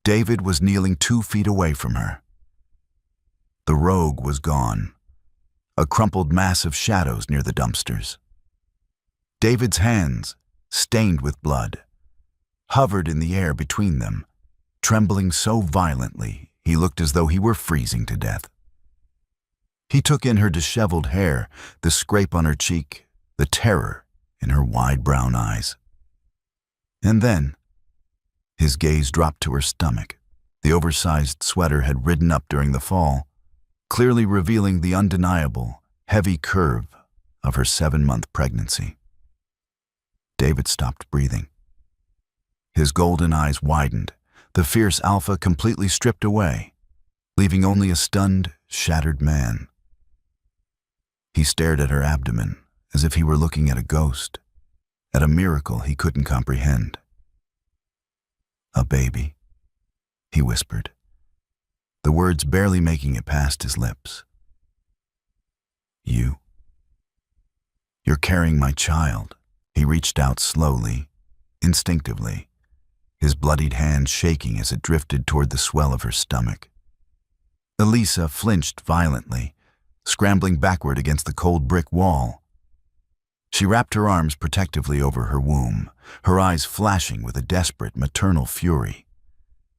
David was kneeling 2 feet away from her. The rogue was gone, a crumpled mass of shadows near the dumpsters. David's hands, stained with blood, hovered in the air between them, trembling so violently he looked as though he were freezing to death. He took in her disheveled hair, the scrape on her cheek, the terror in her wide brown eyes. And then, his gaze dropped to her stomach. The oversized sweater had ridden up during the fall, clearly revealing the undeniable, heavy curve of her 7-month pregnancy. David stopped breathing. His golden eyes widened, the fierce alpha completely stripped away, leaving only a stunned, shattered man. He stared at her abdomen as if he were looking at a ghost, at a miracle he couldn't comprehend. "A baby," he whispered, the words barely making it past his lips. "You're carrying my child." He reached out slowly, instinctively, his bloodied hand shaking as it drifted toward the swell of her stomach. Elisa flinched violently, scrambling backward against the cold brick wall. She wrapped her arms protectively over her womb, her eyes flashing with a desperate maternal fury.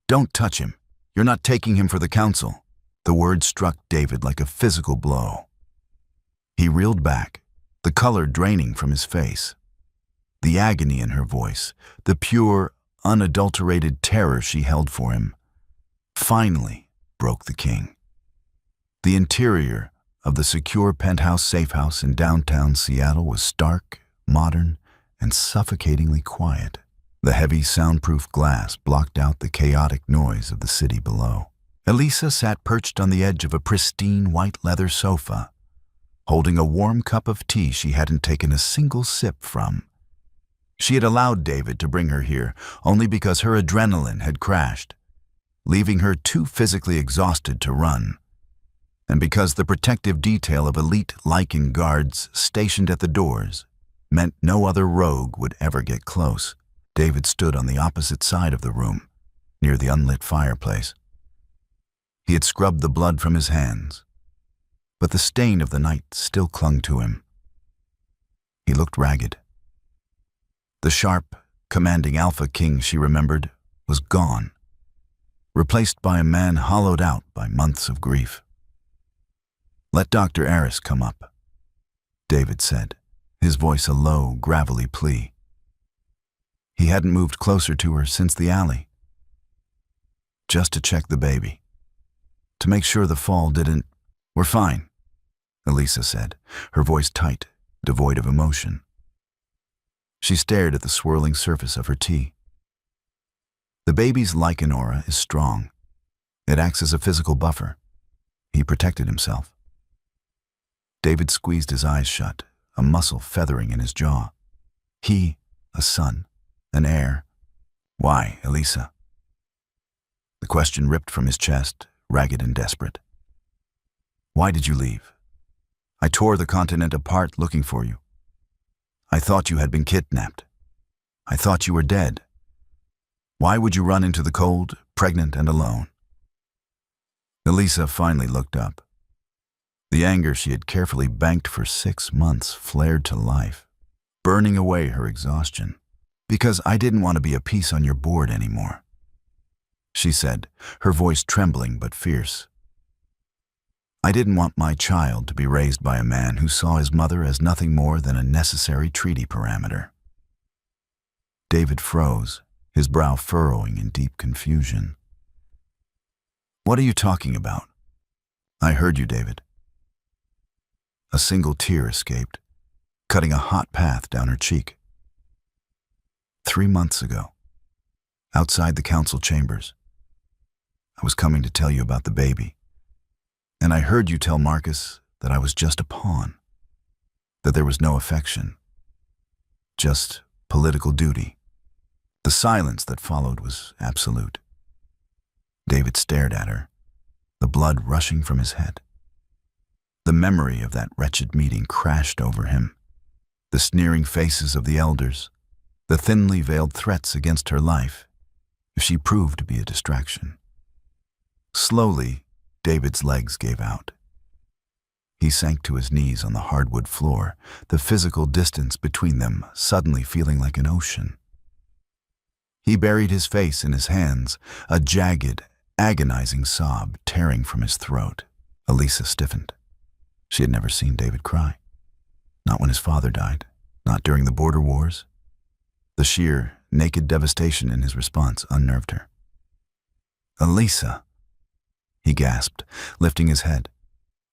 "Don't touch him. You're not taking him for the council." The word struck David like a physical blow. He reeled back, the color draining from his face. The agony in her voice, the pure, unadulterated terror she held for him, finally broke the king. The interior of the secure penthouse safehouse in downtown Seattle was stark, modern, and suffocatingly quiet. The heavy soundproof glass blocked out the chaotic noise of the city below. Elisa sat perched on the edge of a pristine white leather sofa, holding a warm cup of tea she hadn't taken a single sip from. She had allowed David to bring her here only because her adrenaline had crashed, leaving her too physically exhausted to run, and because the protective detail of elite lichen guards stationed at the doors meant no other rogue would ever get close. David stood on the opposite side of the room, near the unlit fireplace. He had scrubbed the blood from his hands, but the stain of the night still clung to him. He looked ragged. The sharp, commanding alpha king she remembered was gone, replaced by a man hollowed out by months of grief. "Let Dr. Aris come up," David said, his voice a low, gravelly plea. He hadn't moved closer to her since the alley. "Just to check the baby. To make sure the fall didn't—" "We're fine," Elisa said, her voice tight, devoid of emotion. She stared at the swirling surface of her tea. "The baby's lichen aura is strong. It acts as a physical buffer. He protected himself. David squeezed his eyes shut, a muscle feathering in his jaw. He, a son, an heir. Why, Elisa? The question ripped from his chest, ragged and desperate. Why did you leave? I tore the continent apart looking for you. I thought you had been kidnapped. I thought you were dead. Why would you run into the cold, pregnant and alone? Elisa finally looked up. The anger she had carefully banked for 6 months flared to life, burning away her exhaustion. Because I didn't want to be a piece on your board anymore, she said, her voice trembling but fierce. I didn't want my child to be raised by a man who saw his mother as nothing more than a necessary treaty parameter. David froze, his brow furrowing in deep confusion. What are you talking about? I heard you, David. A single tear escaped, cutting a hot path down her cheek. 3 months ago, outside the council chambers, I was coming to tell you about the baby, and I heard you tell Marcus that I was just a pawn, that there was no affection, just political duty. The silence that followed was absolute. David stared at her, the blood rushing from his head. The memory of that wretched meeting crashed over him, the sneering faces of the elders, the thinly veiled threats against her life if she proved to be a distraction. Slowly, David's legs gave out. He sank to his knees on the hardwood floor, the physical distance between them suddenly feeling like an ocean. He buried his face in his hands, a jagged, agonizing sob tearing from his throat. Elisa stiffened. She had never seen David cry. Not when his father died, not during the border wars. The sheer, naked devastation in his response unnerved her. Elisa, he gasped, lifting his head.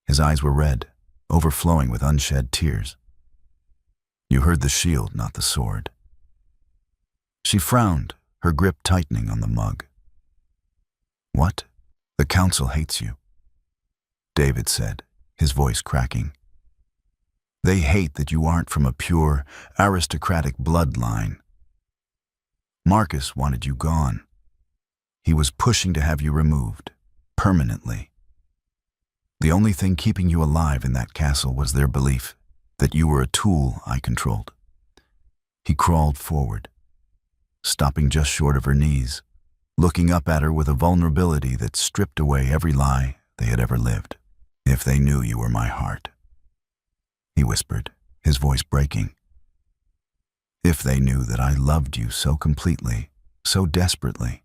His eyes were red, overflowing with unshed tears. You heard the shield, not the sword. She frowned, her grip tightening on the mug. What? The council hates you, David said, his voice cracking. They hate that you aren't from a pure, aristocratic bloodline. Marcus wanted you gone. He was pushing to have you removed, permanently. The only thing keeping you alive in that castle was their belief that you were a tool I controlled. He crawled forward, stopping just short of her knees, looking up at her with a vulnerability that stripped away every lie they had ever lived. If they knew you were my heart, he whispered, his voice breaking. If they knew that I loved you so completely, so desperately,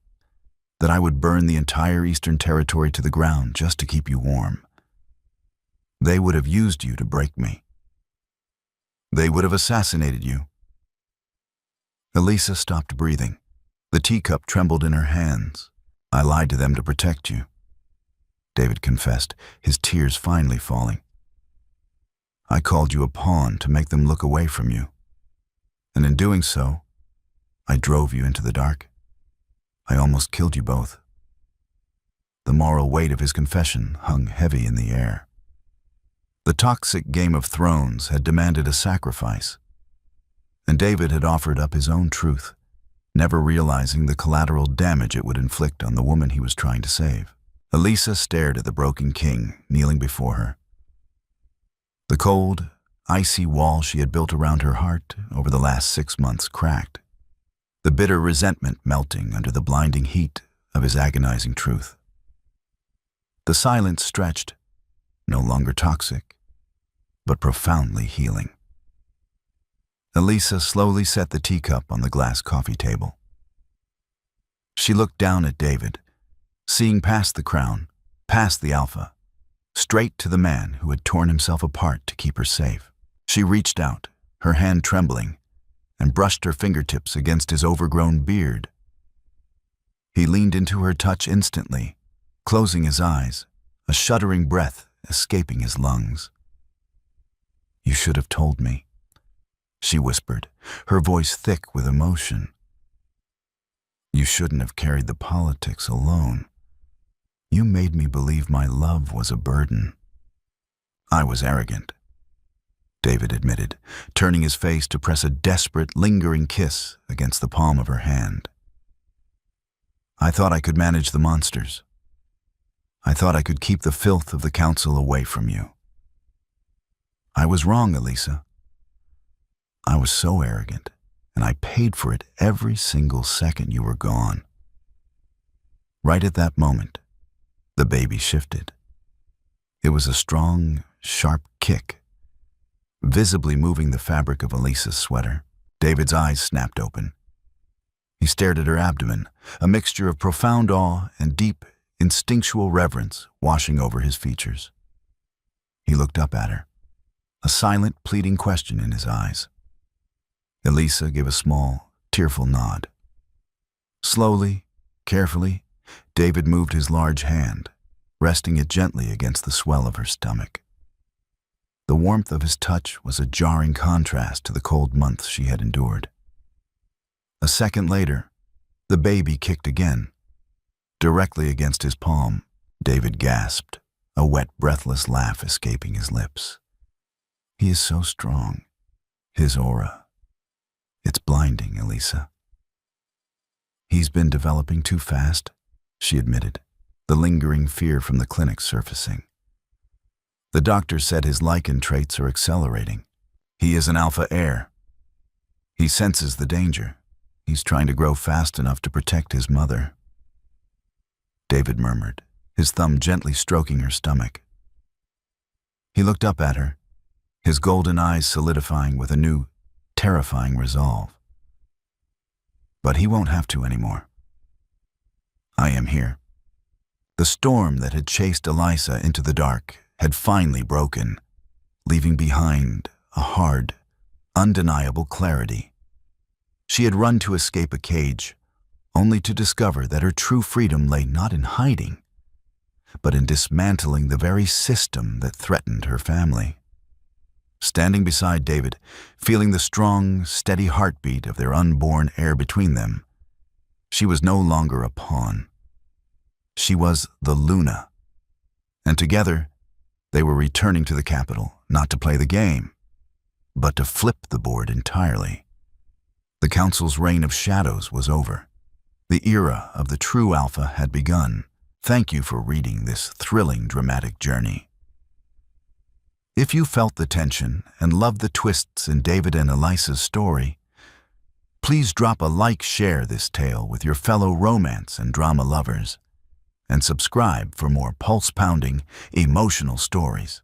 that I would burn the entire Eastern Territory to the ground just to keep you warm. They would have used you to break me. They would have assassinated you. Elisa stopped breathing. The teacup trembled in her hands. I lied to them to protect you, David confessed, his tears finally falling. I called you a pawn to make them look away from you. And in doing so, I drove you into the dark. I almost killed you both. The moral weight of his confession hung heavy in the air. The toxic Game of Thrones had demanded a sacrifice, and David had offered up his own truth, never realizing the collateral damage it would inflict on the woman he was trying to save. Elisa stared at the broken king kneeling before her. The cold, icy wall she had built around her heart over the last 6 months cracked, the bitter resentment melting under the blinding heat of his agonizing truth. The silence stretched, no longer toxic, but profoundly healing. Elisa slowly set the teacup on the glass coffee table. She looked down at David, seeing past the crown, past the alpha, straight to the man who had torn himself apart to keep her safe. She reached out, her hand trembling, and brushed her fingertips against his overgrown beard. He leaned into her touch instantly, closing his eyes, a shuddering breath escaping his lungs. You should have told me, she whispered, her voice thick with emotion. You shouldn't have carried the politics alone. You made me believe my love was a burden. I was arrogant, David admitted, turning his face to press a desperate, lingering kiss against the palm of her hand. I thought I could manage the monsters. I thought I could keep the filth of the council away from you. I was wrong, Elisa. I was so arrogant, and I paid for it every single second you were gone. Right at that moment, the baby shifted. It was a strong, sharp kick, visibly moving the fabric of Elisa's sweater. David's eyes snapped open. He stared at her abdomen, a mixture of profound awe and deep, instinctual reverence washing over his features. He looked up at her, a silent, pleading question in his eyes. Elisa gave a small, tearful nod. Slowly, carefully, David moved his large hand, resting it gently against the swell of her stomach. The warmth of his touch was a jarring contrast to the cold months she had endured. A second later, the baby kicked again. Directly against his palm, David gasped, a wet, breathless laugh escaping his lips. He is so strong. His aura. It's blinding, Elisa. He's been developing too fast, she admitted, the lingering fear from the clinic surfacing. The doctor said his lichen traits are accelerating. He is an alpha heir. He senses the danger. He's trying to grow fast enough to protect his mother. David murmured, his thumb gently stroking her stomach. He looked up at her, his golden eyes solidifying with a new, terrifying resolve. But he won't have to anymore. I am here. The storm that had chased Elisa into the dark had finally broken, leaving behind a hard, undeniable clarity. She had run to escape a cage, only to discover that her true freedom lay not in hiding, but in dismantling the very system that threatened her family. Standing beside David, feeling the strong, steady heartbeat of their unborn heir between them, she was no longer a pawn. She was the Luna, and together they were returning to the capital, not to play the game, but to flip the board entirely. The council's reign of shadows was over. The era of the true alpha had begun. Thank you for reading this thrilling, dramatic journey. If you felt the tension and loved the twists in David and Elisa's story, please drop a like, share this tale with your fellow romance and drama lovers, and subscribe for more pulse-pounding, emotional stories.